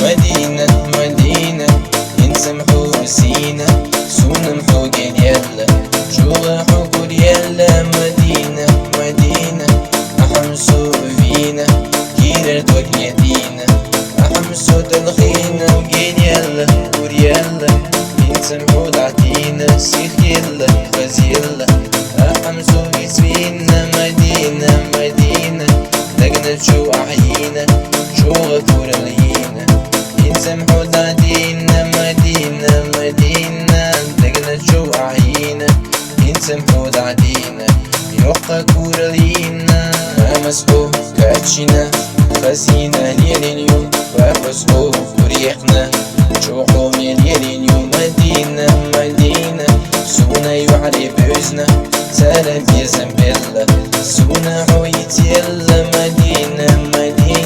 مدينة مدينة ينسمحو بسينا سونمحو يلا شوغ حكور يلا مدينة مدينة أحمسو فينا كيرر دوك يدينا أحمسو تلخينا وجين يلا كور يلا ينسمحو دعتينا سيخ يلا غاز يلا أحمسو يسفينا مدينة مدينة لقنا شو أحيينا شوغ كور لينا ينسمحو دعتينا مدينة مدينة لقنا شو أحيينا ينسمحو دعتينا يوقع كور لينا مسحو كاتشينا خزينة لياليو وفسحو وريحنا شوقو ملياليو مدينة مدينة سونا يعرف بوزنا سلام يا زنبلة سونا حويت يلا مدينة مدينة